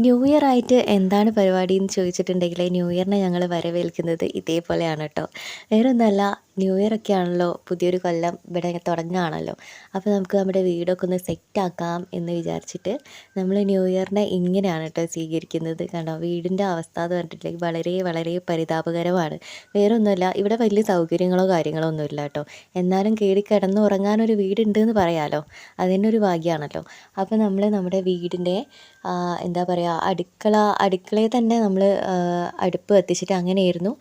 New year ആയിട്ട് എന്താണ് പരിപാടി എന്ന് ചോദിച്ചിട്ടുണ്ടെങ്കിൽ ന്യൂ ഇയറിനെ ഞങ്ങൾ വരവേൽക്കുന്നത് ഇതേപോലെയാണ് കേട്ടോ. വേറൊന്നുമല്ല, ന്യൂ ഇയർ ഒക്കെ ആണല്ലോ, പുതിയൊരു കൊല്ലം ഇവിടെ തുടങ്ങുകയാണല്ലോ. അപ്പോൾ നമുക്ക് നമ്മുടെ വീടൊക്കെ ഒന്ന് സെറ്റാക്കാം എന്ന് വിചാരിച്ചിട്ട് നമ്മൾ ന്യൂ ഇയറിനെ ഇങ്ങനെയാണ് കേട്ടോ സ്വീകരിക്കുന്നത്. കണ്ടോ, വീടിൻ്റെ അവസ്ഥ എന്ന് പറഞ്ഞിട്ടുണ്ടെങ്കിൽ വളരെ വളരെ പരിതാപകരമാണ്. വേറൊന്നുമല്ല, ഇവിടെ വലിയ സൗകര്യങ്ങളോ കാര്യങ്ങളോ ഒന്നുമില്ല കേട്ടോ. എന്നാലും കയറി കിടന്നുറങ്ങാനൊരു വീടുണ്ടെന്ന് പറയാമല്ലോ, അതിൻ്റെ ഒരു ഭാഗ്യമാണല്ലോ. അപ്പോൾ നമ്മൾ നമ്മുടെ വീടിൻ്റെ എന്താ പറയുക, അടുക്കളയിൽ തന്നെ നമ്മൾ അടുപ്പ് കത്തിച്ചിട്ട് അങ്ങനെയായിരുന്നു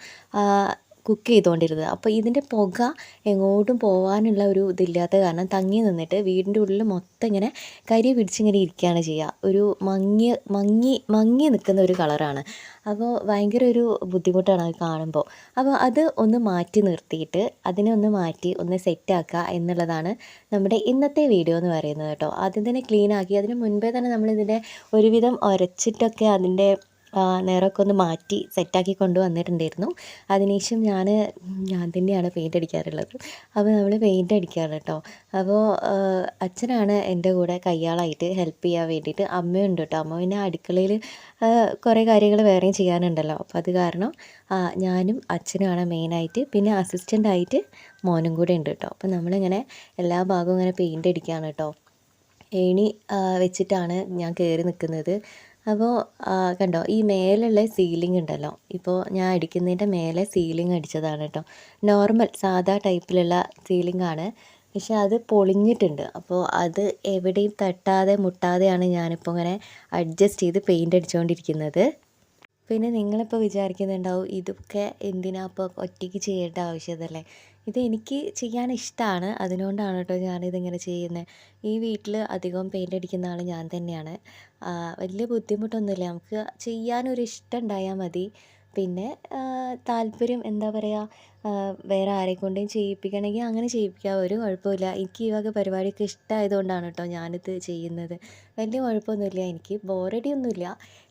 കുക്ക് ചെയ്തുകൊണ്ടിരുന്നത്. അപ്പോൾ ഇതിൻ്റെ പുക എങ്ങോട്ടും പോകാനുള്ള ഒരു ഇതില്ലാത്ത കാരണം തങ്ങി നിന്നിട്ട് വീടിൻ്റെ ഉള്ളിൽ മൊത്തം ഇങ്ങനെ കരി പിടിച്ചിങ്ങനെ ഇരിക്കുകയാണ് ചെയ്യുക. ഒരു മങ്ങി നിൽക്കുന്ന ഒരു കളറാണ്. അപ്പോൾ ഭയങ്കര ഒരു ബുദ്ധിമുട്ടാണ് അത് കാണുമ്പോൾ. അപ്പോൾ അത് ഒന്ന് മാറ്റി നിർത്തിയിട്ട് അതിനെ ഒന്ന് മാറ്റി ഒന്ന് സെറ്റാക്കുക എന്നുള്ളതാണ് നമ്മുടെ ഇന്നത്തെ വീഡിയോ എന്ന് പറയുന്നത് കേട്ടോ. ആദ്യം തന്നെ ക്ലീൻ ആക്കി അതിന് മുൻപേ തന്നെ നമ്മളിതിൻ്റെ ഒരുവിധം ഉരച്ചിട്ടൊക്കെ അതിൻ്റെ നിറമൊക്കെ ഒന്ന് മാറ്റി സെറ്റാക്കി കൊണ്ടുവന്നിട്ടുണ്ടായിരുന്നു. അതിനുശേഷം ഞാൻ തന്നെയാണ് പെയിൻ്റ് അടിക്കാറുള്ളത്. അപ്പോൾ നമ്മൾ പെയിൻ്റ് അടിക്കുകയാണ് കേട്ടോ. അപ്പോൾ അച്ഛനാണ് എൻ്റെ കൂടെ കയ്യാളായിട്ട് ഹെൽപ്പ് ചെയ്യാൻ വേണ്ടിയിട്ട്. അമ്മയുണ്ട് കേട്ടോ. അമ്മ പിന്നെ അടുക്കളയിൽ കുറേ കാര്യങ്ങൾ വേറെയും ചെയ്യാനുണ്ടല്ലോ. അപ്പോൾ അത് കാരണം ഞാനും അച്ഛനുമാണ് മെയിനായിട്ട്. പിന്നെ അസിസ്റ്റൻ്റായിട്ട് മോനും കൂടെ ഉണ്ട് കേട്ടോ. അപ്പോൾ നമ്മളിങ്ങനെ എല്ലാ ഭാഗവും ഇങ്ങനെ പെയിൻ്റ് അടിക്കുകയാണ് കേട്ടോ. ഏണി വെച്ചിട്ടാണ് ഞാൻ കയറി നിൽക്കുന്നത്. അപ്പോൾ കണ്ടോ, ഈ മേലുള്ള സീലിംഗ് ഉണ്ടല്ലോ, ഇപ്പോൾ ഞാൻ അടിക്കുന്നതിൻ്റെ മേലെ സീലിംഗ് അടിച്ചതാണ് കേട്ടോ. നോർമൽ സാധാ ടൈപ്പിലുള്ള സീലിംഗ് ആണ്, പക്ഷെ അത് പൊളിഞ്ഞിട്ടുണ്ട്. അപ്പോൾ അത് എവിടെയും തട്ടാതെ മുട്ടാതെയാണ് ഞാനിപ്പോൾ ഇങ്ങനെ അഡ്ജസ്റ്റ് ചെയ്ത് പെയിൻ്റ് അടിച്ചുകൊണ്ടിരിക്കുന്നത്. പിന്നെ നിങ്ങളിപ്പോൾ വിചാരിക്കുന്നുണ്ടാവും, ഇതൊക്കെ എന്തിനാ ഇപ്പോൾ ഒറ്റയ്ക്ക് ചെയ്യേണ്ട ആവശ്യമില്ലല്ലേ. ഇത് എനിക്ക് ചെയ്യാൻ ഇഷ്ടമാണ്, അതുകൊണ്ടാണ് കേട്ടോ ഞാനിതിങ്ങനെ ചെയ്യുന്നത്. ഈ വീട്ടിൽ അധികം പെയിൻ്റ് അടിക്കുന്ന ആൾ ഞാൻ തന്നെയാണ്. വലിയ ബുദ്ധിമുട്ടൊന്നുമില്ല, നമുക്ക് ചെയ്യാനൊരു ഇഷ്ടം ഉണ്ടായാൽ മതി. പിന്നെ താല്പര്യം എന്താ പറയുക, വേറെ ആരെക്കൊണ്ടും ചെയ്യിപ്പിക്കണമെങ്കിൽ അങ്ങനെ ചെയ്യിപ്പിക്കാം, ഒരു കുഴപ്പമില്ല. എനിക്ക് ഈ വക പരിപാടിയൊക്കെ ഇഷ്ടമായതുകൊണ്ടാണ് കേട്ടോ ഞാനിത് ചെയ്യുന്നത്. വലിയ കുഴപ്പമൊന്നുമില്ല, എനിക്ക് ബോറടിയൊന്നുമില്ല.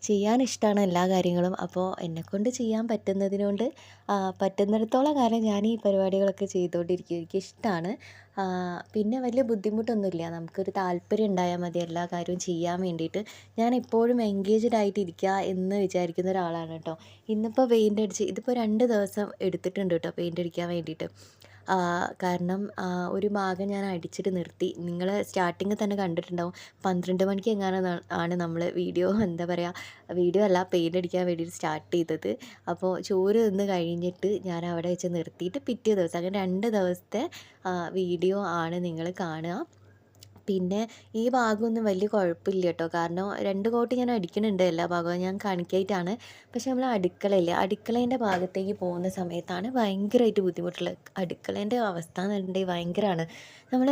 ചെയ്യാൻ ഇഷ്ടമാണ് എല്ലാ കാര്യങ്ങളും. അപ്പോൾ എന്നെക്കൊണ്ട് ചെയ്യാൻ പറ്റുന്നതിനോണ്ട് പറ്റുന്നിടത്തോളം കാലം ഞാൻ ഈ പരിപാടികളൊക്കെ ചെയ്തുകൊണ്ടിരിക്കും. എനിക്കിഷ്ടമാണ്. പിന്നെ വലിയ ബുദ്ധിമുട്ടൊന്നുമില്ല, നമുക്കൊരു താല്പര്യം ഉണ്ടായാൽ മതി എല്ലാ കാര്യവും ചെയ്യാൻ വേണ്ടിയിട്ട്. ഞാൻ എപ്പോഴും എൻഗേജ്ഡ് ആയിട്ടിരിക്കുക എന്ന് വിചാരിക്കുന്ന ഒരാളാണ് കേട്ടോ. ഇന്നിപ്പോൾ പെയിൻ്റ് അടിച്ച് ഇതിപ്പോൾ 2 ദിവസം എടുത്തിട്ടുണ്ട് കേട്ടോ പെയിൻ്റ് അടിക്കാൻ വേണ്ടിയിട്ട്. കാരണം ഒരു ഭാഗം ഞാൻ അടിച്ചിട്ട് നിർത്തി. നിങ്ങൾ സ്റ്റാർട്ടിങ്ങിൽ തന്നെ കണ്ടിട്ടുണ്ടാവും, 12 മണിക്ക് ആണ് നമ്മൾ എന്താ പറയുക, വീഡിയോ അല്ല, പെയിൻ്റ് അടിക്കാൻ വേണ്ടിയിട്ട് സ്റ്റാർട്ട് ചെയ്തത്. അപ്പോൾ ചോറ് തിന്ന് കഴിഞ്ഞിട്ട് ഞാൻ അവിടെ വെച്ച് നിർത്തിയിട്ട് പിറ്റേ ദിവസം, അങ്ങനെ 2 ദിവസത്തെ വീഡിയോ ആണ് നിങ്ങൾ കാണുക. പിന്നെ ഈ ഭാഗമൊന്നും വലിയ കുഴപ്പമില്ല കേട്ടോ, കാരണം 2 കോട്ട് ഞാൻ അടിക്കുന്നുണ്ട് എല്ലാ ഭാഗവും, ഞാൻ കാണിക്കായിട്ടാണ്. പക്ഷെ നമ്മൾ അടുക്കളേൻ്റെ ഭാഗത്തേക്ക് പോകുന്ന സമയത്താണ് ഭയങ്കരമായിട്ട് ബുദ്ധിമുട്ടുള്ളത്. അടുക്കളേൻ്റെ അവസ്ഥ എന്ന് പറഞ്ഞിട്ടുണ്ടെങ്കിൽ ഭയങ്കരമാണ്. നമ്മൾ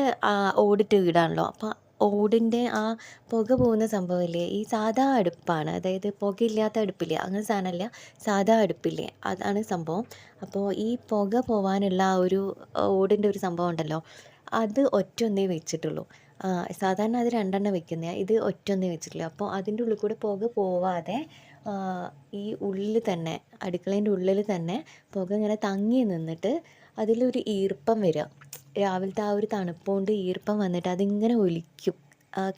ഓടിട്ട് വീടാണല്ലോ, അപ്പോൾ ഓടിൻ്റെ ആ പുക പോകുന്ന സംഭവമില്ലേ, ഈ സാധാ അടുപ്പാണ്, അതായത് പുകയില്ലാത്ത അടുപ്പില്ലേ, അങ്ങനെ സാധനമല്ല, സാധാ അടുപ്പില്ലേ, അതാണ് സംഭവം. അപ്പോൾ ഈ പുക പോകാനുള്ള ആ ഒരു ഓടിൻ്റെ ഒരു സംഭവം ഉണ്ടല്ലോ, അത് ഒറ്റൊന്നേ വെച്ചിട്ടുള്ളൂ. സാധാരണ അത് 2 എണ്ണം വെക്കുന്നത്, ഇത് ഒറ്റൊന്നേ വെച്ചിട്ടുള്ളൂ. അപ്പോൾ അതിൻ്റെ ഉള്ളിൽ കൂടെ പുക പോവാതെ ഈ ഉള്ളിൽ തന്നെ, അടുക്കളേൻ്റെ ഉള്ളിൽ തന്നെ പുക ഇങ്ങനെ തങ്ങി നിന്നിട്ട് അതിലൊരു ഈർപ്പം വരിക. രാവിലത്തെ ആ ഒരു തണുപ്പ് കൊണ്ട് ഈർപ്പം വന്നിട്ട് അതിങ്ങനെ ഒലിക്കും.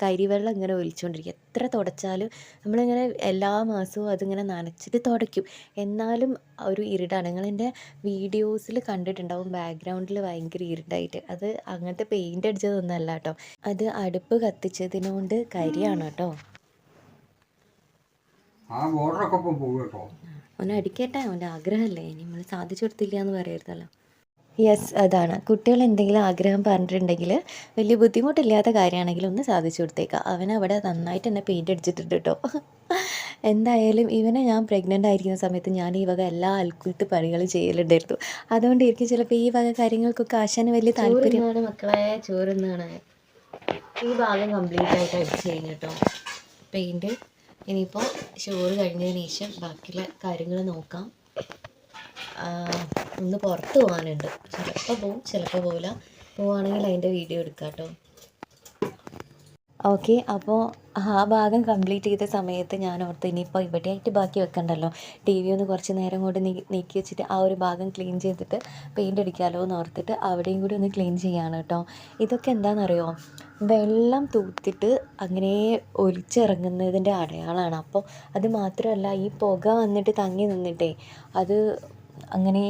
കരിവെള്ളം ഇങ്ങനെ ഒലിച്ചുകൊണ്ടിരിക്കും. എത്ര തുടച്ചാലും നമ്മളിങ്ങനെ എല്ലാ മാസവും അതിങ്ങനെ നനച്ചിട്ട് തുടയ്ക്കും, എന്നാലും ഒരു ഇരുടാണ്. നിങ്ങളെൻ്റെ വീഡിയോസിൽ കണ്ടിട്ടുണ്ടാവും, ബാക്ക്ഗ്രൗണ്ടിൽ ഭയങ്കര ഇരുട്ടായിട്ട്. അത് അങ്ങനത്തെ പെയിൻ്റ് അടിച്ചതൊന്നുമല്ല കേട്ടോ, അത് അടുപ്പ് കത്തിച്ചതിനോണ്ട് കരിയാണ് കേട്ടോ. അവനെ അടിക്കട്ടെ, അവൻ്റെ ആഗ്രഹമല്ലേ, ഇനി നമ്മൾ സാധിച്ചു കൊടുത്തില്ല എന്ന് പറയരുതല്ലോ. യെസ്, അതാണ്, കുട്ടികൾ എന്തെങ്കിലും ആഗ്രഹം പറഞ്ഞിട്ടുണ്ടെങ്കിൽ വലിയ ബുദ്ധിമുട്ടില്ലാത്ത കാര്യമാണെങ്കിൽ ഒന്ന് സാധിച്ചു കൊടുത്തേക്കാം. അവനവിടെ നന്നായിട്ട് തന്നെ പെയിൻ്റ് അടിച്ചിട്ടുണ്ട് കേട്ടോ. എന്തായാലും ഇവനെ ഞാൻ പ്രഗ്നൻ്റ് ആയിരിക്കുന്ന സമയത്ത് ഞാൻ ഈ വക എല്ലാ അൽക്കുലത്ത് പണികളും ചെയ്യലുണ്ടായിരുന്നു. അതുകൊണ്ടായിരിക്കും ചിലപ്പോൾ ഈ വക കാര്യങ്ങൾക്കൊക്കെ ആശാന് വലിയ താല്പര്യം. മക്കളെ ചോറുന്നാണ്. ഈ ഭാഗം കംപ്ലീറ്റ് ആയിട്ട് അടിച്ച് കഴിഞ്ഞു കേട്ടോ പെയിൻറ്റ്. ഇനിയിപ്പോൾ ചോറ് കഴിഞ്ഞതിന് ശേഷം ബാക്കിയുള്ള കാര്യങ്ങൾ നോക്കാം. ഒന്ന് പുറത്ത് പോകാനുണ്ട്, ചിലപ്പോൾ പോവും ചിലപ്പോൾ പോവില്ല. പോവുകയാണെങ്കിൽ അതിൻ്റെ വീഡിയോ എടുക്കാം കേട്ടോ. ഓക്കെ. അപ്പോൾ ആ ഭാഗം കംപ്ലീറ്റ് ചെയ്ത സമയത്ത് ഞാൻ ഓർത്തു ഇനിയിപ്പോൾ ഇവിടെയായിട്ട് ബാക്കി വെക്കണ്ടല്ലോ, ടി വി ഒന്ന് കുറച്ച് നേരം കൊണ്ട് നീക്കി വെച്ചിട്ട് ആ ഒരു ഭാഗം ക്ലീൻ ചെയ്തിട്ട് പെയിൻ്റ് അടിക്കാമല്ലോ എന്ന് ഓർത്തിട്ട് അവിടെയും കൂടി ഒന്ന് ക്ലീൻ ചെയ്യാണ് കേട്ടോ. ഇതൊക്കെ എന്താണെന്നറിയോ, വെള്ളം തൂത്തിട്ട് അങ്ങനെ ഒലിച്ചിറങ്ങുന്നതിൻ്റെ അടയാളമാണ്. അപ്പോൾ അത് മാത്രമല്ല, ഈ പുക വന്നിട്ട് തങ്ങി നിന്നിട്ടേ അത് അങ്ങനെ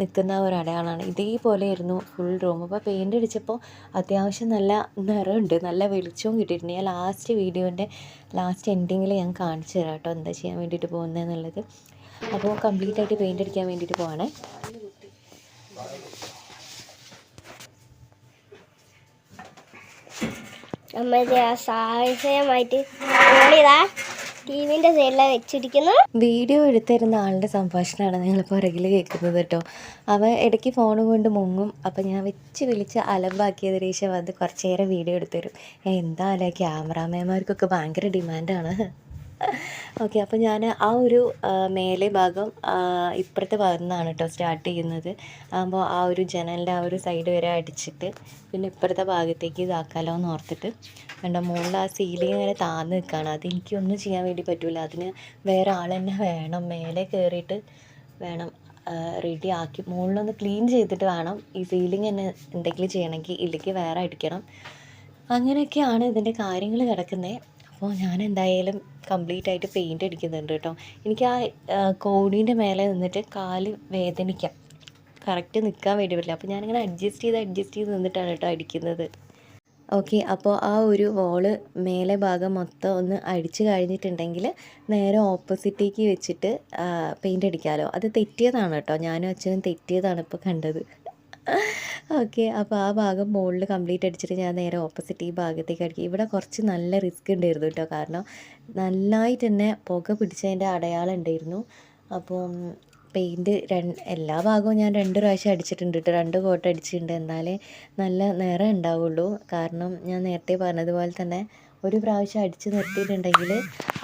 നിൽക്കുന്ന ഒരു അടയാളമാണ്. ഇതേപോലെയായിരുന്നു ഫുൾ റൂം. അപ്പോൾ പെയിൻ്റ് അടിച്ചപ്പോൾ അത്യാവശ്യം നല്ല നിറമുണ്ട്, നല്ല വെളിച്ചവും കിട്ടിയിട്ടുണ്ട്. ഞാൻ വീഡിയോൻ്റെ ലാസ്റ്റ് എൻഡിങ്ങിൽ ഞാൻ കാണിച്ചു തരാം കേട്ടോ എന്താ ചെയ്യാൻ വേണ്ടിയിട്ട് പോകുന്നതെന്നുള്ളത്. അപ്പോൾ കംപ്ലീറ്റ് ആയിട്ട് പെയിൻ്റ് അടിക്കാൻ വേണ്ടിയിട്ട് പോവാണേ. സാഹചര്യമായിട്ട് ടിവിൻ്റെ സൈഡിലാണ് വെച്ചിരിക്കുന്നു. വീഡിയോ എടുത്തിരുന്ന ആളുടെ സംഭാഷണമാണ് നിങ്ങൾ പുറകിൽ കേൾക്കുന്നത് കേട്ടോ. അവൻ ഇടയ്ക്ക് ഫോൺ കൊണ്ട് മുങ്ങും. അപ്പം ഞാൻ വിളിച്ച് അലമ്പാക്കിയതിന് ശേഷം അത് കുറച്ച് നേരം വീഡിയോ എടുത്തു തരും. എന്താ അല്ലേ, ക്യാമറാമാൻമാർക്കൊക്കെ ഭയങ്കര ഡിമാൻഡാണ്. ഓക്കെ. അപ്പോൾ ഞാൻ ആ ഒരു മേലെ ഭാഗം ഇപ്പുറത്തെ ഭാഗത്തു നിന്നാണ് കേട്ടോ സ്റ്റാർട്ട് ചെയ്യുന്നത്. ആകുമ്പോൾ ആ ഒരു ജനലിൻ്റെ ആ ഒരു സൈഡ് വരെ അടിച്ചിട്ട് പിന്നെ ഇപ്പുറത്തെ ഭാഗത്തേക്ക് ഇതാക്കാമല്ലോ എന്ന് ഓർത്തിട്ട് കണ്ടോ, മുകളിൽ ആ സീലിംഗ് ഇങ്ങനെ താഴ്ന്ന് നിൽക്കുകയാണ്. അതെനിക്കൊന്നും ചെയ്യാൻ വേണ്ടി പറ്റില്ല, അതിന് വേറെ ആൾ തന്നെ വേണം. മേലെ കയറിയിട്ട് വേണം റെഡി ആക്കി മുകളിലൊന്ന് ക്ലീൻ ചെയ്തിട്ട് വേണം ഈ സീലിംഗ് തന്നെ എന്തെങ്കിലും ചെയ്യണമെങ്കിൽ, ഇല്ലെങ്കിൽ വേറെ അടിക്കണം. അങ്ങനെയൊക്കെയാണ് ഇതിൻ്റെ കാര്യങ്ങൾ കിടക്കുന്നത്. അപ്പോൾ ഞാൻ എന്തായാലും കംപ്ലീറ്റ് ആയിട്ട് പെയിൻ്റ് അടിക്കുന്നുണ്ട് കേട്ടോ. എനിക്ക് ആ കോണീൻ്റെ മേലെ നിന്നിട്ട് കാല് വേദനിക്കാം, കറക്റ്റ് നിൽക്കാൻ വേണ്ടി പറ്റില്ല. അപ്പോൾ ഞാനിങ്ങനെ അഡ്ജസ്റ്റ് ചെയ്ത് നിന്നിട്ടാണ് കേട്ടോ അടിക്കുന്നത്. ഓക്കെ. അപ്പോൾ ആ ഒരു വോള് മേലെ ഭാഗം മൊത്തം ഒന്ന് അടിച്ച് കഴിഞ്ഞിട്ടുണ്ടെങ്കിൽ നേരെ ഓപ്പോസിറ്റേക്ക് വെച്ചിട്ട് പെയിൻ്റ് അടിക്കാമല്ലോ. അത് തെറ്റിയതാണ് കേട്ടോ, ഞാനും അച്ഛനും തെറ്റിയതാണ് ഇപ്പോൾ കണ്ടത്. ഓക്കെ. അപ്പോൾ ആ ഭാഗം മുകളിൽ കംപ്ലീറ്റ് അടിച്ചിട്ട് ഞാൻ നേരെ ഓപ്പോസിറ്റ് ഈ ഭാഗത്തേക്ക് അടിക്കും. ഇവിടെ കുറച്ച് നല്ല റിസ്ക് ഉണ്ടായിരുന്നു കേട്ടോ, കാരണം നന്നായിട്ട് തന്നെ പുക പിടിച്ചതിൻ്റെ അടയാളം ഉണ്ടായിരുന്നു. അപ്പം പെയിൻറ്റ് എല്ലാ ഭാഗവും ഞാൻ 2 പ്രാവശ്യം അടിച്ചിട്ടുണ്ട് കേട്ടോ, 2 കോട്ട് അടിച്ചിട്ടുണ്ട്. എന്നാലേ നല്ല നിറം ഉണ്ടാവുള്ളൂ. കാരണം ഞാൻ നേരത്തെ പറഞ്ഞതുപോലെ തന്നെ ഒരു പ്രാവശ്യം അടിച്ച് നിർത്തിയിട്ടുണ്ടെങ്കിൽ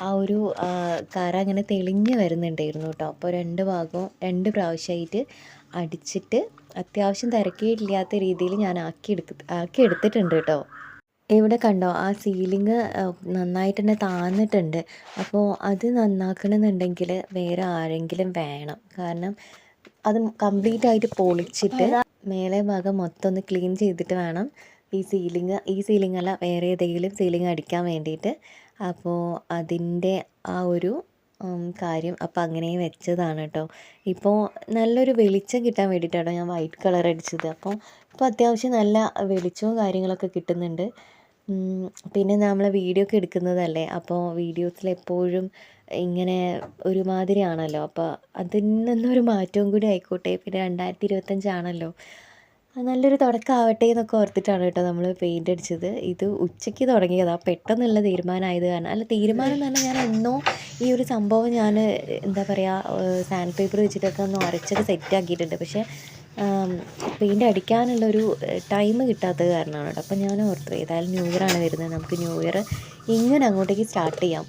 ആ ഒരു കറ അങ്ങനെ തെളിഞ്ഞ് വരുന്നുണ്ടായിരുന്നു കേട്ടോ. അപ്പോൾ 2 ഭാഗവും 2 പ്രാവശ്യമായിട്ട് അടിച്ചിട്ട് അത്യാവശ്യം തിരക്കേടില്ലാത്ത രീതിയിൽ ഞാൻ ആക്കി എടുത്തിട്ടുണ്ട് കേട്ടോ. ഇവിടെ കണ്ടോ, ആ സീലിംഗ് നന്നായിട്ട് തന്നെ താഴ്ന്നിട്ടുണ്ട്. അപ്പോൾ അത് നന്നാക്കണമെന്നുണ്ടെങ്കിൽ വേറെ ആരെങ്കിലും വേണം. കാരണം അത് കംപ്ലീറ്റ് ആയിട്ട് പൊളിച്ചിട്ട് മേലെ ഭാഗം മൊത്തം ഒന്ന് ക്ലീൻ ചെയ്തിട്ട് വേണം ഈ സീലിംഗ് അല്ല വേറെ ഏതെങ്കിലും സീലിംഗ് അടിക്കാൻ വേണ്ടിയിട്ട്. അപ്പോൾ അതിൻ്റെ ആ ഒരു കാര്യം അപ്പോൾ അങ്ങനെ വെച്ചതാണ് കേട്ടോ. ഇപ്പോൾ നല്ലൊരു വെളിച്ചം കിട്ടാൻ വേണ്ടിയിട്ടാണ് ഞാൻ വൈറ്റ് കളർ അടിച്ചത്. അപ്പോൾ ഇപ്പോൾ അത്യാവശ്യം നല്ല വെളിച്ചവും കാര്യങ്ങളൊക്കെ കിട്ടുന്നുണ്ട്. പിന്നെ നമ്മൾ വീഡിയോ ഒക്കെ എടുക്കുന്നതല്ലേ, അപ്പോൾ വീഡിയോസിൽ എപ്പോഴും ഇങ്ങനെ ഒരുമാതിരിയാണല്ലോ. അപ്പോൾ അതിൽ നിന്നൊരു മാറ്റവും കൂടി ആയിക്കോട്ടെ. പിന്നെ 2025 ആണല്ലോ, നല്ലൊരു തുടക്കമാവട്ടെ എന്നൊക്കെ ഓർത്തിട്ടാണ് കേട്ടോ നമ്മൾ പെയിൻ്റ് അടിച്ചത്. ഇത് ഉച്ചയ്ക്ക് തുടങ്ങിയതാണ്, പെട്ടെന്നുള്ള തീരുമാനമായത് കാരണം. അല്ല, തീരുമാനം എന്ന് പറഞ്ഞാൽ ഞാൻ എന്നോ ഈ ഒരു സംഭവം ഞാൻ എന്താ പറയുക സാൻഡ് പേപ്പർ വെച്ചിട്ടൊക്കെ ഒന്ന് ഉരച്ചൊക്കെ സെറ്റാക്കിയിട്ടുണ്ട്. പക്ഷേ പെയിൻ്റ് അടിക്കാനുള്ളൊരു ടൈം കിട്ടാത്തത് കാരണമാണ് കേട്ടോ. അപ്പോൾ ഞാൻ ഓർത്തു ഏതായാലും ന്യൂ ഇയർ ആണ് വരുന്നത്, നമുക്ക് ന്യൂ ഇയർ ഇങ്ങനെ അങ്ങോട്ടേക്ക് സ്റ്റാർട്ട് ചെയ്യാം.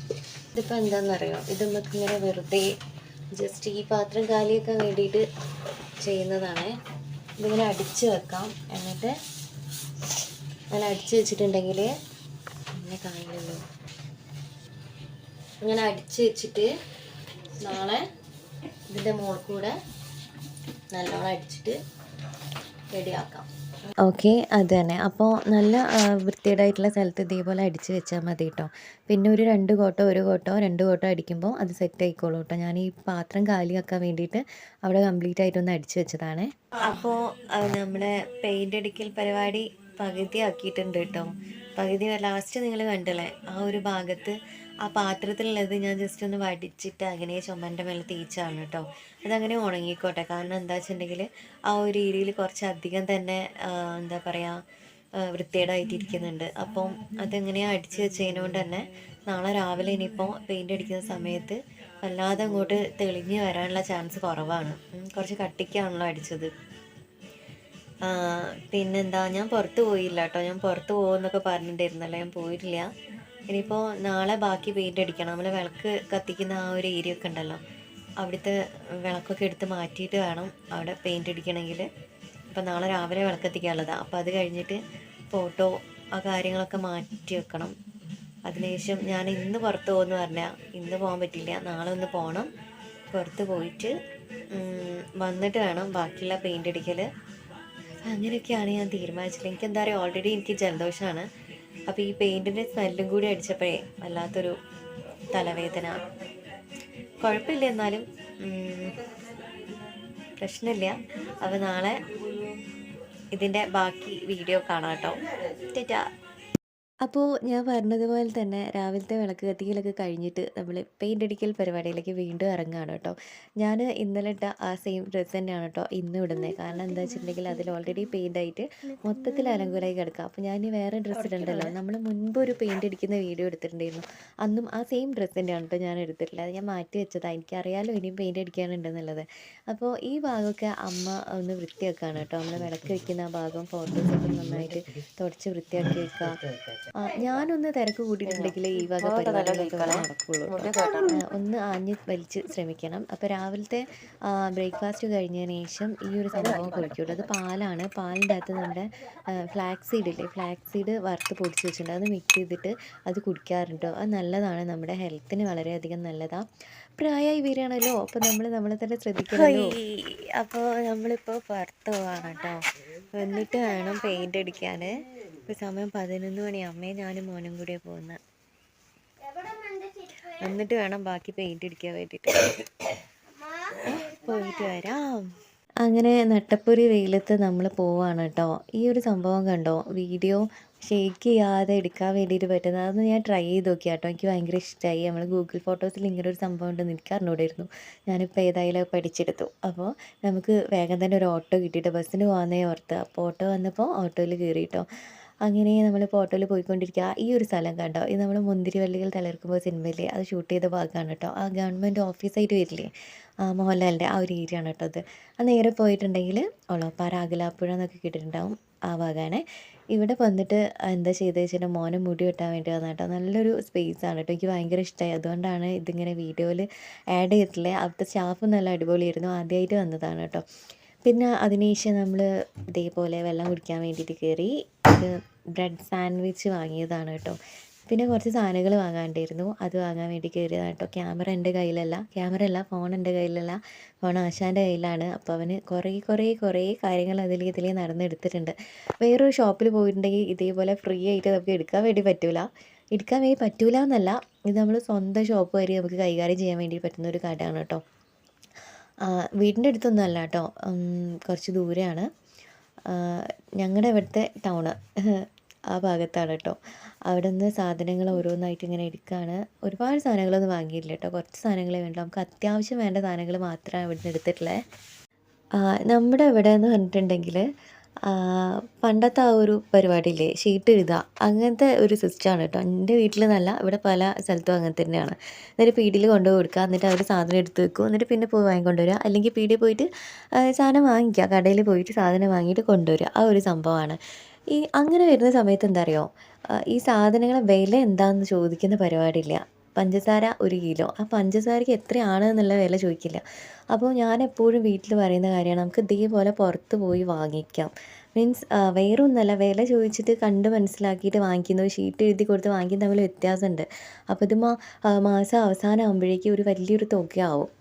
ഇതിപ്പോൾ എന്താണെന്നറിയോ, ഇത് നമുക്ക് ഇങ്ങനെ വെറുതെ ജസ്റ്റ് ഈ പാത്രം കാലിയൊക്കെ വേണ്ടിയിട്ട് ചെയ്യുന്നതാണ്. ഇതിങ്ങനെ അടിച്ച് വെക്കാം. എന്നിട്ട് അങ്ങനെ അടിച്ച് വെച്ചിട്ടുണ്ടെങ്കിൽ അങ്ങനെ കാണില്ലല്ലോ, ഇങ്ങനെ അടിച്ച് വെച്ചിട്ട് നാളെ ഇതിൻ്റെ മുകളിൽ കൂടെ നല്ലോണം അടിച്ചിട്ട് റെഡിയാക്കാം. ഓക്കെ. അത് തന്നെ. അപ്പോൾ നല്ല വൃത്തികേടായിട്ടുള്ള സ്ഥലത്ത് ഇതേപോലെ അടിച്ച് വെച്ചാൽ മതി കേട്ടോ. പിന്നെ ഒരു 2 കോട്ടോ 1 കോട്ടോ 2 കോട്ടോ അടിക്കുമ്പോൾ അത് സെറ്റ് ആയിക്കോളൂ കേട്ടോ. ഞാൻ ഈ പാത്രം കാലിയാക്കാൻ വേണ്ടിയിട്ട് അവിടെ കംപ്ലീറ്റ് ആയിട്ടൊന്ന് അടിച്ച് വെച്ചതാണ്. അപ്പോൾ നമ്മുടെ പെയിൻ്റ് അടിക്കൽ പരിപാടി പകുതി ആക്കിയിട്ടുണ്ട് കേട്ടോ. പകുതി ലാസ്റ്റ് നിങ്ങൾ കണ്ടില്ലേ, ആ ഒരു ഭാഗത്ത് ആ പാത്രത്തിലുള്ളത് ഞാൻ ജസ്റ്റ് ഒന്ന് വടിച്ചിട്ട് അങ്ങനെ ചുമൻ്റെ മേലെ തേച്ചാണ് കേട്ടോ. അതങ്ങനെ ഉണങ്ങിക്കോട്ടെ. കാരണം എന്താ വെച്ചിട്ടുണ്ടെങ്കിൽ ആ ഒരു രീതിയിൽ കുറച്ചധികം തന്നെ എന്താ പറയുക വൃത്തികേടായിട്ടിരിക്കുന്നുണ്ട്. അപ്പം അതെങ്ങനെയാണ് അടിച്ച് വെച്ചതിനോണ്ട് തന്നെ നാളെ രാവിലെ ഇനിയിപ്പോൾ പെയിൻ്റ് അടിക്കുന്ന സമയത്ത് വല്ലാതെ അങ്ങോട്ട് തെളിഞ്ഞ് വരാനുള്ള ചാൻസ് കുറവാണ്. കുറച്ച് കട്ടിക്കാണല്ലോ അടിച്ചത്. പിന്നെന്താ, ഞാൻ പുറത്ത് പോയില്ല കേട്ടോ. ഞാൻ പുറത്ത് പോകുമെന്നൊക്കെ പറഞ്ഞിട്ടുണ്ടായിരുന്നല്ലോ, ഞാൻ പോയിട്ടില്ല. ഇനിയിപ്പോൾ നാളെ ബാക്കി പെയിൻ്റ് അടിക്കണം. നമ്മൾ വിളക്ക് കത്തിക്കുന്ന ആ ഒരു ഏരിയ ഒക്കെ ഉണ്ടല്ലോ, അവിടുത്തെ വിളക്കൊക്കെ എടുത്ത് മാറ്റിയിട്ട് വേണം അവിടെ പെയിൻ്റ് അടിക്കണമെങ്കിൽ. അപ്പോൾ നാളെ രാവിലെ വിളക്ക് കത്തിക്കാനുള്ളതാണ്. അപ്പോൾ അത് കഴിഞ്ഞിട്ട് ഫോട്ടോ ആ കാര്യങ്ങളൊക്കെ മാറ്റി വെക്കണം. അതിനുശേഷം ഞാൻ ഇന്ന് പുറത്ത് പോകുമെന്ന് പറഞ്ഞാൽ ഇന്ന് പോകാൻ പറ്റില്ല, നാളെ ഒന്ന് പോകണം. പുറത്ത് പോയിട്ട് വന്നിട്ട് വേണം ബാക്കിയുള്ള പെയിൻ്റ് അടിക്കൽ. അങ്ങനെയൊക്കെയാണ് ഞാൻ തീരുമാനിച്ചത്. എനിക്ക് എന്താ പറയുക, ഓൾറെഡി എനിക്ക് ജലദോഷമാണ്. അപ്പോൾ ഈ പെയിൻറ്റിൻ്റെ സ്മെല്ലും കൂടി അടിച്ചപ്പോഴേ വല്ലാത്തൊരു തലവേദന. കുഴപ്പമില്ല, എന്നാലും പ്രശ്നമില്ല. അപ്പോൾ നാളെ ഇതിൻ്റെ ബാക്കി വീഡിയോ കാണാം കേട്ടോ. ടാറ്റാ. അപ്പോൾ ഞാൻ പറഞ്ഞതുപോലെ തന്നെ രാവിലത്തെ വിളക്ക് കത്തിക്കലൊക്കെ കഴിഞ്ഞിട്ട് നമ്മൾ പെയിൻ്റ് അടിക്കൽ പരിപാടിയിലേക്ക് വീണ്ടും ഇറങ്ങുകയാണ് കേട്ടോ. ഞാൻ ഇന്നലെ ഇട്ട ആ സെയിം ഡ്രസ്സ് തന്നെയാണ് കേട്ടോ ഇന്നും ഇടുന്നത്. കാരണം എന്താ വെച്ചിട്ടുണ്ടെങ്കിൽ അതിൽ ഓൾറെഡി പെയിൻ്റ് ആയിട്ട് മൊത്തത്തിൽ അലങ്കുലമായി കിടക്കുക. അപ്പോൾ ഞാൻ വേറെ ഡ്രസ്സ് ഇടണ്ടല്ലോ. നമ്മൾ മുൻപ് ഒരു പെയിൻ്റ് അടിക്കുന്ന വീഡിയോ എടുത്തിട്ടുണ്ടായിരുന്നു. അന്നും ആ സെയിം ഡ്രസ്സ് തന്നെയാണ് കേട്ടോ ഞാൻ എടുത്തിട്ടില്ല. അത് ഞാൻ മാറ്റി വെച്ചതാണ്. എനിക്കറിയാമല്ലോ ഇനിയും പെയിൻ്റ് അടിക്കാനുണ്ടെന്നുള്ളത്. അപ്പോൾ ഈ ഭാഗമൊക്കെ അമ്മ ഒന്ന് വൃത്തിയാക്കുകയാണ് കേട്ടോ. നമ്മൾ വിളക്ക് വെക്കുന്ന ആ ഭാഗം ഫോട്ടോസൊക്കെ നന്നായിട്ട് തുടച്ച് വൃത്തിയാക്കി വെക്കുക. ഞാനൊന്ന് തിരക്ക് കൂട്ടിയിട്ടുണ്ടെങ്കിൽ ഈ വക പരിപാടികളൊക്കെ നടക്കുള്ളൂ. ഒന്ന് ആഞ്ഞ് വലിച്ച് ശ്രമിക്കണം. അപ്പോൾ രാവിലത്തെ ബ്രേക്ക്ഫാസ്റ്റ് കഴിഞ്ഞതിന് ശേഷം ഈ ഒരു സംഭവം കുടിക്കുള്ളൂ. അത് പാലാണ്. പാലിൻ്റെ അകത്ത് നമ്മുടെ ഫ്ലാക്സ് സീഡ് ഇല്ലേ, ഫ്ലാക്സ് സീഡ് വറുത്ത് പൊടിച്ച് വെച്ചിട്ടുണ്ട്. അത് മിക്സ് ചെയ്തിട്ട് അത് കുടിക്കാറുണ്ട്. അത് നല്ലതാണ്, നമ്മുടെ ഹെൽത്തിന് വളരെയധികം നല്ലതാണ്. പ്രായമായി വരികയാണല്ലോ, അപ്പോൾ നമ്മളെ തന്നെ ശ്രദ്ധിക്കണമല്ലോ. അപ്പോൾ നമ്മളിപ്പോൾ പുറത്ത് പോവാണ് കേട്ടോ. എന്നിട്ട് വേണം പെയിൻ്റ് അടിക്കാൻ. ഇപ്പോൾ സമയം 11 മണി. അമ്മയും ഞാനും മോനും കൂടിയാണ് പോകുന്നത്. എന്നിട്ട് വേണം ബാക്കി പെയിൻ്റ് അടിക്കാൻ വേണ്ടിയിട്ട്. പോയിട്ട് വരാം. അങ്ങനെ നട്ടപ്പൊരി വെയിലത്ത് നമ്മൾ പോവാണ് കേട്ടോ. ഈ ഒരു സംഭവം കണ്ടോ, വീഡിയോ ഷേക്ക് ചെയ്യാതെ എടുക്കാൻ വേണ്ടിയിട്ട് പറ്റുന്നത്. അതൊന്ന് ഞാൻ ട്രൈ ചെയ്ത് നോക്കി കേട്ടോ. എനിക്ക് ഭയങ്കര ഇഷ്ടമായി. നമ്മൾ ഗൂഗിൾ ഫോട്ടോസിൽ ഇങ്ങനെ ഒരു സംഭവം ഉണ്ടെന്ന് എനിക്ക് അറിഞ്ഞൂടായിരുന്നു. ഞാനിപ്പോൾ ഏതായാലും പഠിച്ചെടുത്തു. അപ്പോൾ നമുക്ക് വേഗം തന്നെ ഒരു ഓട്ടോ കിട്ടിയിട്ട് ബസ്സിന് പോകാമെന്നേ ഓർത്ത്. അപ്പോൾ ഓട്ടോ വന്നപ്പോൾ ഓട്ടോയിൽ കയറി കേട്ടോ. അങ്ങനെ നമ്മളിപ്പോൾ ഓട്ടോയിൽ പോയിക്കൊണ്ടിരിക്കുക. ഈ ഒരു സ്ഥലം കണ്ടോ, ഇത് നമ്മൾ മുന്തിരിവള്ളികൾ തളിർക്കുമ്പോൾ സിനിമയില്ലേ അത് ഷൂട്ട് ചെയ്ത ഭാഗമാണ് കേട്ടോ. ആ ഗവൺമെൻറ് ഓഫീസായിട്ട് വരില്ലേ, മോഹൻലാലിൻ്റെ ആ ഒരു ഏരിയ ആണ് കേട്ടോ അത്. അത് നേരെ പോയിട്ടുണ്ടെങ്കിൽ ഒളവപ്പാറ അകലാപ്പുഴ എന്നൊക്കെ കേട്ടിട്ടുണ്ടാവും, ആ ഭാഗമാണ്. ഇവിടെ വന്നിട്ട് എന്താ ചെയ്തത് വെച്ചാൽ മോനെ മുടി വെട്ടാൻ വേണ്ടി വന്ന കേട്ടോ. നല്ലൊരു സ്പേസ് ആണ് കേട്ടോ. എനിക്ക് ഭയങ്കര ഇഷ്ടമായി. അതുകൊണ്ടാണ് ഇതിങ്ങനെ വീഡിയോയിൽ ആഡ് ചെയ്തിട്ടുള്ളത്. അവിടുത്തെ സ്റ്റാഫ് നല്ല അടിപൊളിയായിരുന്നു. ആദ്യമായിട്ട് വന്നതാണ് കേട്ടോ. പിന്നെ അതിനുശേഷം നമ്മൾ ഇതേപോലെ വെള്ളം കുടിക്കാൻ വേണ്ടിയിട്ട് കയറി. ഇത് ബ്രെഡ് സാൻഡ്വിച്ച് വാങ്ങിയതാണ് കേട്ടോ. പിന്നെ കുറച്ച് സാധനങ്ങൾ വാങ്ങാണ്ടായിരുന്നു, അത് വാങ്ങാൻ വേണ്ടി കയറിയതാണ് കേട്ടോ. ക്യാമറ എൻ്റെ കയ്യിലല്ല, ഫോൺ എൻ്റെ കയ്യിലല്ല, ഫോൺ ആശാൻ്റെ കയ്യിലാണ്. അപ്പോൾ അവന് കുറേ കാര്യങ്ങൾ ഇതിലേ നടന്നെടുത്തിട്ടുണ്ട്. വേറൊരു ഷോപ്പിൽ പോയിട്ടുണ്ടെങ്കിൽ ഇതേപോലെ ഫ്രീ ആയിട്ട് നമുക്ക് എടുക്കാൻ വേണ്ടി പറ്റൂല എന്നല്ല, ഇത് നമ്മൾ സ്വന്തം ഷോപ്പ് വരെ നമുക്ക് കൈകാര്യം ചെയ്യാൻ വേണ്ടി പറ്റുന്ന ഒരു കടയാണ് കേട്ടോ. വീടിൻ്റെ അടുത്തൊന്നും അല്ല കേട്ടോ, കുറച്ച് ദൂരെയാണ്. ഞങ്ങളുടെ ഇവിടുത്തെ ടൗണ് ആ ഭാഗത്താണ് കേട്ടോ. അവിടെ നിന്ന് സാധനങ്ങൾ ഓരോന്നായിട്ട് ഇങ്ങനെ എടുക്കുകയാണ്. ഒരുപാട് സാധനങ്ങളൊന്നും വാങ്ങിയില്ല കേട്ടോ, കുറച്ച് സാധനങ്ങളേ വേണ്ടു. നമുക്ക് അത്യാവശ്യം വേണ്ട സാധനങ്ങൾ മാത്രമാണ് ഇവിടുന്ന് എടുത്തിട്ടുള്ളത്. നമ്മുടെ ഇവിടെ എന്ന് പറഞ്ഞിട്ടുണ്ടെങ്കിൽ പണ്ടത്തെ ആ ഒരു പരിപാടിയില്ലേ, ഷീറ്റ് എഴുതുക, അങ്ങനത്തെ ഒരു സിസ്റ്റമാണ് കേട്ടോ. എൻ്റെ വീട്ടിൽ നിന്നല്ല, ഇവിടെ പല സ്ഥലത്തും അങ്ങനെ തന്നെയാണ്. എന്നിട്ട് പീടിയിൽ കൊണ്ടുപോയി കൊടുക്കുക, എന്നിട്ട് അവർ സാധനം എടുത്ത് വെക്കും, എന്നിട്ട് പിന്നെ പോയി വാങ്ങിക്കൊണ്ടുവരിക. അല്ലെങ്കിൽ പീടിയിൽ പോയിട്ട് സാധനം വാങ്ങിക്കുക, കടയിൽ പോയിട്ട് സാധനം വാങ്ങിയിട്ട് കൊണ്ടുവരിക. ആ ഒരു സംഭവമാണ്. അങ്ങനെ വരുന്ന സമയത്ത് എന്താ അറിയോ, ഈ സാധനങ്ങളെ വില എന്താണെന്ന് ചോദിക്കുന്ന പരിപാടിയില്ല. പഞ്ചസാര 1 കിലോ, ആ പഞ്ചസാരയ്ക്ക് എത്രയാണ് എന്നുള്ള വില ചോദിക്കില്ല. അപ്പോൾ ഞാൻ എപ്പോഴും വീട്ടിൽ പറയുന്ന കാര്യമാണ്, നമുക്ക് ഇതേപോലെ പുറത്ത് പോയി വാങ്ങിക്കാം. മീൻസ് വേറൊന്നുമല്ല, വില ചോദിച്ചിട്ട് കണ്ട് മനസ്സിലാക്കിയിട്ട് വാങ്ങിക്കുന്നത് ഷീറ്റ് എഴുതി കൊടുത്ത് വാങ്ങിക്കുന്നത് തമ്മിൽ വ്യത്യാസമുണ്ട്. അപ്പോൾ ഇത് മാസം അവസാനം ആകുമ്പോഴേക്കും ഒരു വലിയൊരു തുകയാവും.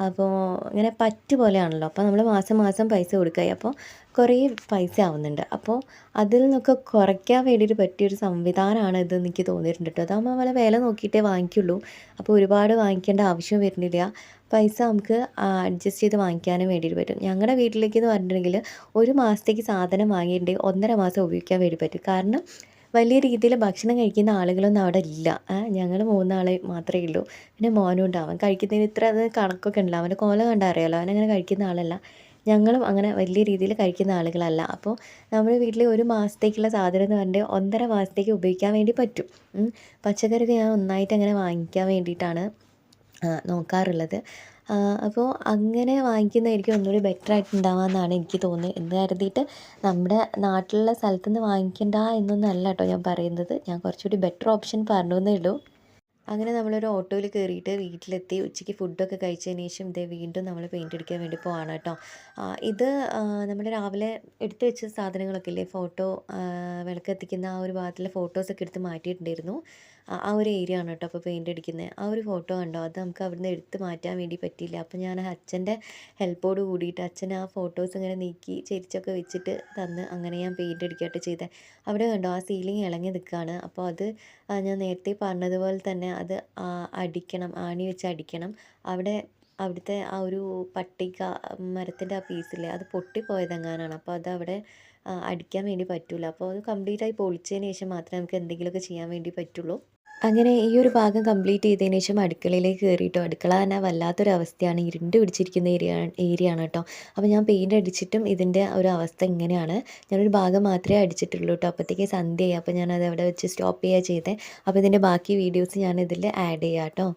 അപ്പോൾ ഇങ്ങനെ പറ്റ് പോലെയാണല്ലോ. അപ്പോൾ നമ്മൾ മാസം പൈസ കൊടുക്കുക. അപ്പോൾ കുറേ പൈസ ആവുന്നുണ്ട്. അപ്പോൾ അതിൽ നിന്നൊക്കെ കുറയ്ക്കാൻ വേണ്ടിയിട്ട് പറ്റിയൊരു സംവിധാനമാണ് ഇതെന്ന് എനിക്ക് തോന്നിയിട്ടുണ്ട് കേട്ടോ. അതാകുമ്പോൾ നമ്മളെ വില നോക്കിയിട്ടേ വാങ്ങിക്കുള്ളൂ. അപ്പോൾ ഒരുപാട് വാങ്ങിക്കേണ്ട ആവശ്യം വരുന്നില്ല. പൈസ നമുക്ക് അഡ്ജസ്റ്റ് ചെയ്ത് വാങ്ങിക്കാനും വേണ്ടിയിട്ട് പറ്റും. ഞങ്ങളുടെ വീട്ടിലേക്ക് എന്ന് പറഞ്ഞിട്ടുണ്ടെങ്കിൽ 1 മാസത്തേക്ക് സാധനം വാങ്ങിയിട്ടുണ്ടെങ്കിൽ 1.5 മാസം ഉപയോഗിക്കാൻ വേണ്ടി പറ്റും. കാരണം വലിയ രീതിയിൽ ഭക്ഷണം കഴിക്കുന്ന ആളുകളൊന്നും അവിടെ ഇല്ല. ഞങ്ങൾ 3 ആൾ മാത്രമേ ഉള്ളൂ. പിന്നെ മോനും ഉണ്ട്. അവൻ കഴിക്കുന്നതിന് ഇത്ര കണക്കൊക്കെ ഉണ്ടല്ലോ. അവൻ്റെ കോല കണ്ടാൽ അറിയാമല്ലോ, അവനങ്ങനെ കഴിക്കുന്ന ആളല്ല. ഞങ്ങളും അങ്ങനെ വലിയ രീതിയിൽ കഴിക്കുന്ന ആളുകളല്ല. അപ്പോൾ നമ്മുടെ വീട്ടിൽ 1 മാസത്തേക്കുള്ള സാധനം എന്ന് പറഞ്ഞാൽ 1.5 മാസത്തേക്ക് ഉപയോഗിക്കാൻ വേണ്ടി പറ്റും. പച്ചക്കറിയൊക്കെ ഞാൻ ഒന്നായിട്ട് അങ്ങനെ വാങ്ങിക്കാൻ വേണ്ടിയിട്ടാണ് നോക്കാറുള്ളത്. അപ്പോൾ അങ്ങനെ വാങ്ങിക്കുന്നതായിരിക്കും ഒന്നുകൂടി ബെറ്റർ ആയിട്ടുണ്ടാവുകയെന്നാണ് എനിക്ക് തോന്നുന്നത്. എന്ന് കരുതിയിട്ട് നമ്മുടെ നാട്ടിലുള്ള സ്ഥലത്തുനിന്ന് വാങ്ങിക്കണ്ട എന്നൊന്നും അല്ല കേട്ടോ ഞാൻ പറയുന്നത്. ഞാൻ കുറച്ചുകൂടി ബെറ്റർ ഓപ്ഷൻ പറഞ്ഞു എന്നേ ഉള്ളൂ. അങ്ങനെ നമ്മളൊരു ഓട്ടോയിൽ കയറിയിട്ട് വീട്ടിലെത്തി. ഉച്ചയ്ക്ക് ഫുഡൊക്കെ കഴിച്ചതിന് ശേഷം വീണ്ടും നമ്മൾ പെയിൻ്റ് അടിക്കാൻ വേണ്ടി പോവാണ് കേട്ടോ. ഇത് നമ്മൾ രാവിലെ എടുത്ത് വെച്ച സാധനങ്ങളൊക്കെ ഇല്ലേ, ഫോട്ടോ വിളക്ക് കത്തിക്കുന്ന ആ ഒരു ഭാഗത്തിലെ ഫോട്ടോസൊക്കെ എടുത്ത് മാറ്റിയിട്ടുണ്ടായിരുന്നു. ആ ഒരു ഏരിയ ആണ് കേട്ടോ അപ്പോൾ പെയിൻ്റ് അടിക്കുന്നത്. ആ ഒരു ഫോട്ടോ കണ്ടോ, അത് നമുക്ക് അവിടുന്ന് എടുത്ത് മാറ്റാൻ വേണ്ടി പറ്റിയില്ല. അപ്പോൾ ഞാൻ അച്ഛൻ്റെ ഹെൽപ്പോട് കൂടിയിട്ട് അച്ഛൻ ആ ഫോട്ടോസ് ഇങ്ങനെ നീക്കി ചെരിച്ചൊക്കെ വെച്ചിട്ട് തന്ന് അങ്ങനെ ഞാൻ പെയിൻ്റ് അടിക്കുകയായിട്ട് ചെയ്തത്. അവിടെ കണ്ടോ ആ സീലിംഗ് ഇളകി നിൽക്കുകയാണ്. അപ്പോൾ അത് ഞാൻ നേരത്തെ പറഞ്ഞതുപോലെ തന്നെ അത് അടിക്കണം, ആണി വെച്ച് അടിക്കണം. അവിടെ അവിടുത്തെ ആ ഒരു പട്ടിക മരത്തിൻ്റെ ആ പീസില്ലേ അത് പൊട്ടിപ്പോയതെങ്ങാനാണ്. അപ്പോൾ അതവിടെ അടിക്കാൻ വേണ്ടി പറ്റില്ല. അപ്പോൾ അത് കംപ്ലീറ്റായി പൊളിച്ചതിന് ശേഷം മാത്രമേ നമുക്ക് എന്തെങ്കിലുമൊക്കെ ചെയ്യാൻ വേണ്ടി പറ്റുള്ളൂ. അങ്ങനെ ഈ ഒരു ഭാഗം കംപ്ലീറ്റ് ചെയ്തതിന് ശേഷം അടുക്കളയിലേക്ക് കയറിയിട്ടോ. അടുക്കള തന്നെ വല്ലാത്തൊരവസ്ഥയാണ്, ഇരുണ്ട് പിടിച്ചിരിക്കുന്ന ഏരിയ ആണ് കേട്ടോ. അപ്പോൾ ഞാൻ പെയിൻ്റ് അടിച്ചിട്ടും ഇതിൻ്റെ ഒരു അവസ്ഥ ഇങ്ങനെയാണ്. ഞാനൊരു ഭാഗം മാത്രമേ അടിച്ചിട്ടുള്ളൂ കേട്ടോ. അപ്പോഴത്തേക്ക് സന്ധ്യയായി. അപ്പോൾ ഞാനത് അവിടെ വെച്ച് സ്റ്റോപ്പ് ചെയ്യുക ചെയ്തത്. അപ്പോൾ ഇതിൻ്റെ ബാക്കി വീഡിയോസ് ഞാനിതിൽ ആഡ് ചെയ്യാം കേട്ടോ.